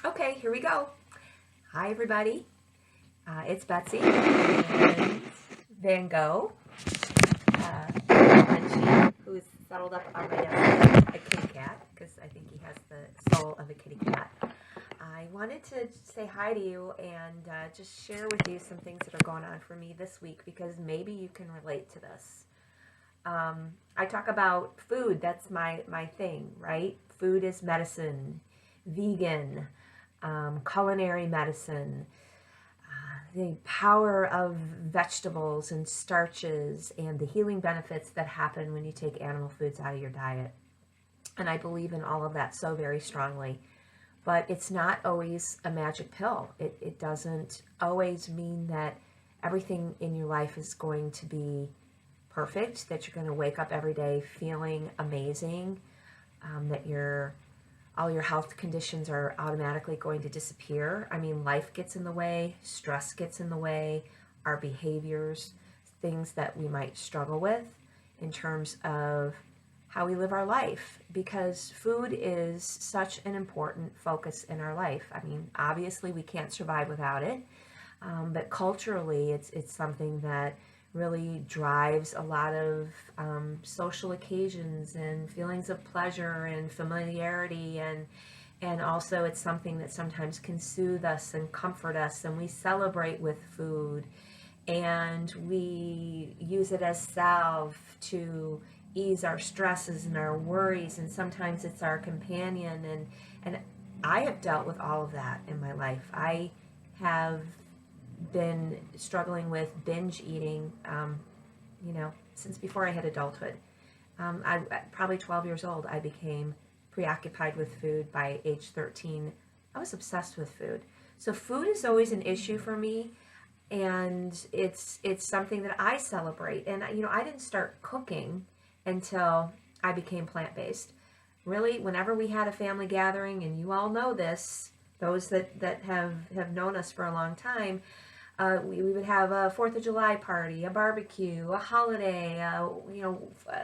Okay, here we go. Hi, everybody. It's Betsy and Van Gogh, Frenchie, who's settled up on my desk like a kitty cat because I think he has the soul of a kitty cat. I wanted to say hi to you and just share with you some things that are going on for me this week because maybe you can relate to this. I talk about food, that's my thing, right? Food is medicine, vegan, culinary medicine, the power of vegetables and starches and the healing benefits that happen when you take animal foods out of your diet. And I believe in all of that so very strongly. But it's not always a magic pill. It doesn't always mean that everything in your life is going to be perfect, that you're going to wake up every day feeling amazing, that all your health conditions are automatically going to disappear. I mean, life gets in the way, stress gets in the way, our behaviors, things that we might struggle with in terms of how we live our life, because food is such an important focus in our life. I mean, obviously we can't survive without it, but culturally it's something that really drives a lot of social occasions and feelings of pleasure and familiarity, and also it's something that sometimes can soothe us and comfort us, and we celebrate with food and we use it as salve to ease our stresses and our worries, and sometimes it's our companion, and I have dealt with all of that in my life. I have been struggling with binge eating, since before I hit adulthood. At probably 12 years old, I became preoccupied with food. By age 13, I was obsessed with food. So food is always an issue for me, and it's something that I celebrate. And I didn't start cooking until I became plant-based. Really, whenever we had a family gathering, and you all know this, those that have known us for a long time, we would have a Fourth of July party, a barbecue, a holiday,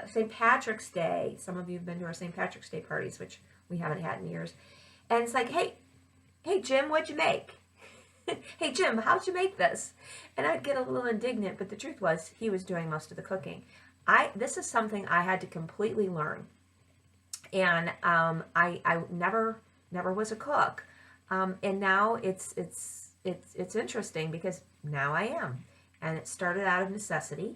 St. Patrick's Day. Some of you have been to our St. Patrick's Day parties, which we haven't had in years. And it's like, hey, Jim, what'd you make? Hey, Jim, how'd you make this? And I'd get a little indignant, but the truth was he was doing most of the cooking. This is something I had to completely learn, and I never was a cook, and now it's interesting because now I am, and it started out of necessity,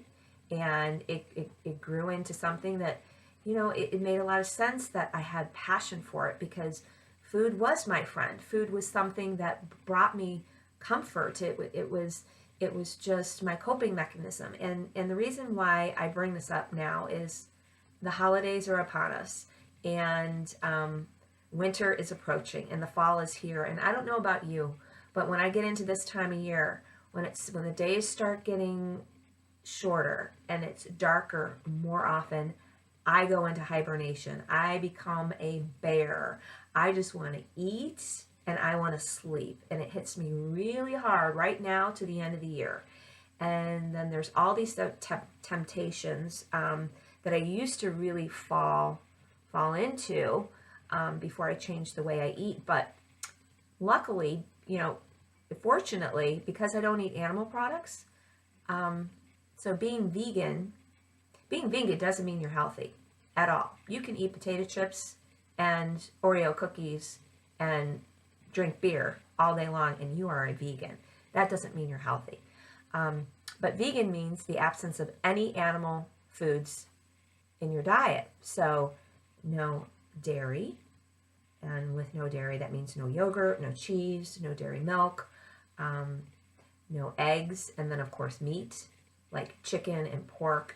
and it grew into something that, it made a lot of sense that I had passion for it, because food was my friend. Food was something that brought me comfort. It was just my coping mechanism, and the reason why I bring this up now is the holidays are upon us, and winter is approaching, and the fall is here. And I don't know about you, but when I get into this time of year, when the days start getting shorter and it's darker more often, I go into hibernation. I become a bear. I just want to eat and I want to sleep, and it hits me really hard right now to the end of the year. And then there's all these temptations that I used to really fall into before I changed the way I eat. But luckily, fortunately, because I don't eat animal products, so being vegan doesn't mean you're healthy at all. You can eat potato chips and Oreo cookies and drink beer all day long and you are a vegan. That doesn't mean you're healthy. But vegan means the absence of any animal foods in your diet. So no dairy, and with no dairy that means no yogurt, no cheese, no dairy milk, no eggs, and then of course meat like chicken and pork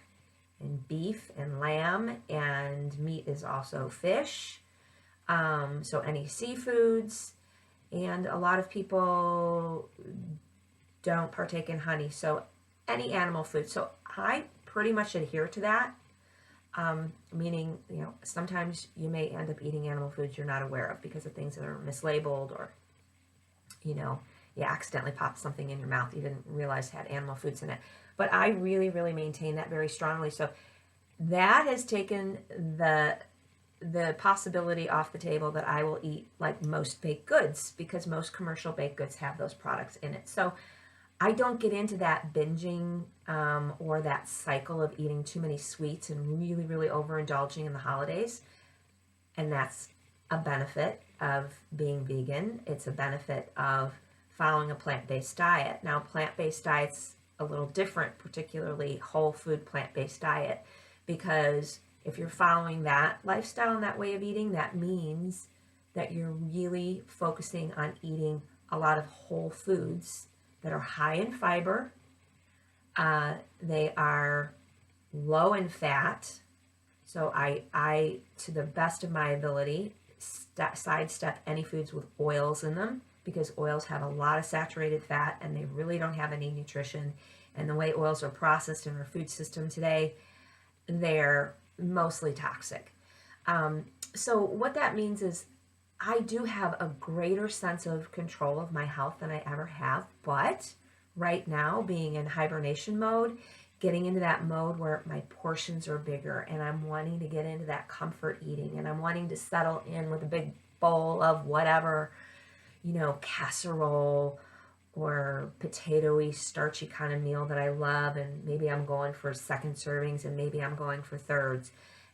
and beef and lamb, and meat is also fish. So any seafoods, and a lot of people don't partake in honey. So any animal food. So I pretty much adhere to that. Meaning, sometimes you may end up eating animal foods you're not aware of because of things that are mislabeled, or, you accidentally popped something in your mouth you didn't realize had animal foods in it. But I really, really maintain that very strongly. So that has taken the possibility off the table that I will eat like most baked goods, because most commercial baked goods have those products in it. So I don't get into that binging or that cycle of eating too many sweets and really, really overindulging in the holidays. And that's a benefit of being vegan. It's a benefit of following a plant-based diet. Now, plant-based diet's a little different, particularly whole food plant-based diet, because if you're following that lifestyle and that way of eating, that means that you're really focusing on eating a lot of whole foods that are high in fiber. They are low in fat. So I, to the best of my ability, sidestep any foods with oils in them, because oils have a lot of saturated fat and they really don't have any nutrition. And the way oils are processed in our food system today, they're mostly toxic. So what that means is I do have a greater sense of control of my health than I ever have. But right now, being in hibernation mode, getting into that mode where my portions are bigger and I'm wanting to get into that comfort eating and I'm wanting to settle in with a big bowl of whatever, casserole or potato-y, starchy kind of meal that I love, and maybe I'm going for second servings and maybe I'm going for thirds.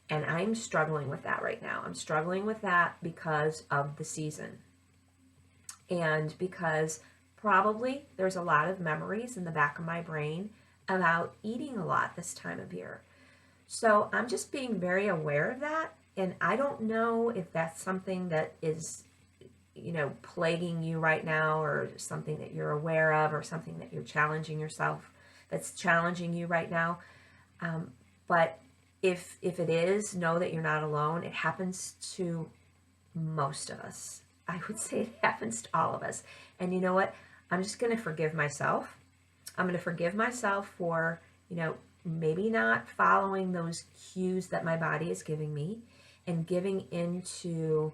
And I'm struggling with that right now. I'm struggling with that because of the season. And because probably there's a lot of memories in the back of my brain about eating a lot this time of year. So I'm just being very aware of that. And I don't know if that's something that is, plaguing you right now, or something that you're aware of, or something that you're challenging yourself that's challenging you right now. But if it is, know that you're not alone. It happens to most of us. I would say it happens to all of us. And you know what? I'm just going to forgive myself. I'm going to forgive myself for, maybe not following those cues that my body is giving me and giving into,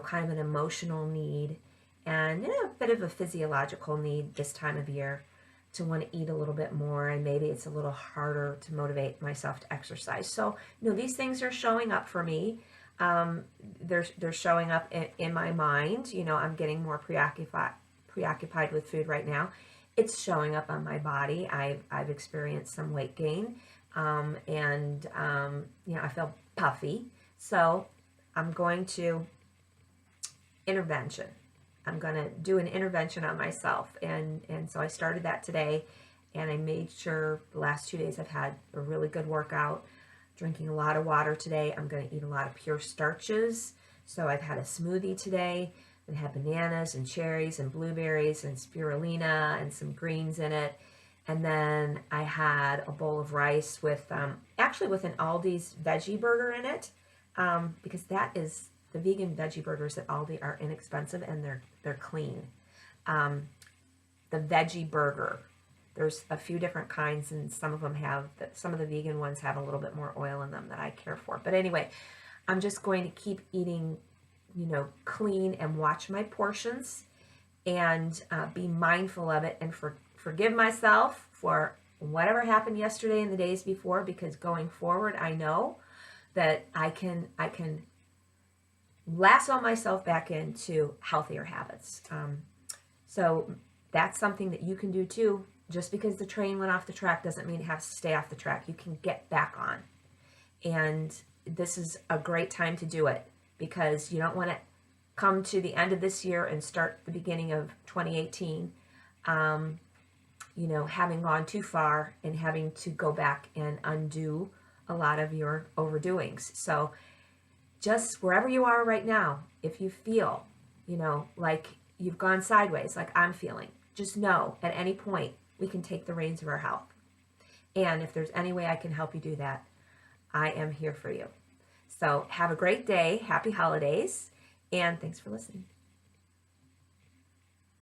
kind of an emotional need and a bit of a physiological need this time of year to want to eat a little bit more, and maybe it's a little harder to motivate myself to exercise. So, these things are showing up for me. They're showing up in my mind. I'm getting more preoccupied with food right now. It's showing up on my body. I've experienced some weight gain, and I feel puffy. So I'm going to intervention. I'm going to do an intervention on myself. And so I started that today, and I made sure the last 2 days I've had a really good workout, drinking a lot of water today. I'm going to eat a lot of pure starches. So I've had a smoothie today that had bananas and cherries and blueberries and spirulina and some greens in it. And then I had a bowl of rice with, actually with an Aldi's veggie burger in it, because that is, the vegan veggie burgers at Aldi are inexpensive and they're clean. The veggie burger, there's a few different kinds, and some of them some of the vegan ones have a little bit more oil in them that I care for. But anyway, I'm just going to keep eating, clean, and watch my portions, and be mindful of it, and forgive myself for whatever happened yesterday and the days before, because going forward, I know that I can lasso myself back into healthier habits. So that's something that you can do too. Just because the train went off the track doesn't mean it has to stay off the track. You can get back on. And this is a great time to do it, because you don't want to come to the end of this year and start the beginning of 2018, having gone too far and having to go back and undo a lot of your overdoings. So just wherever you are right now, if you feel, like you've gone sideways, like I'm feeling, just know at any point we can take the reins of our health. And if there's any way I can help you do that, I am here for you. So have a great day, happy holidays, and thanks for listening.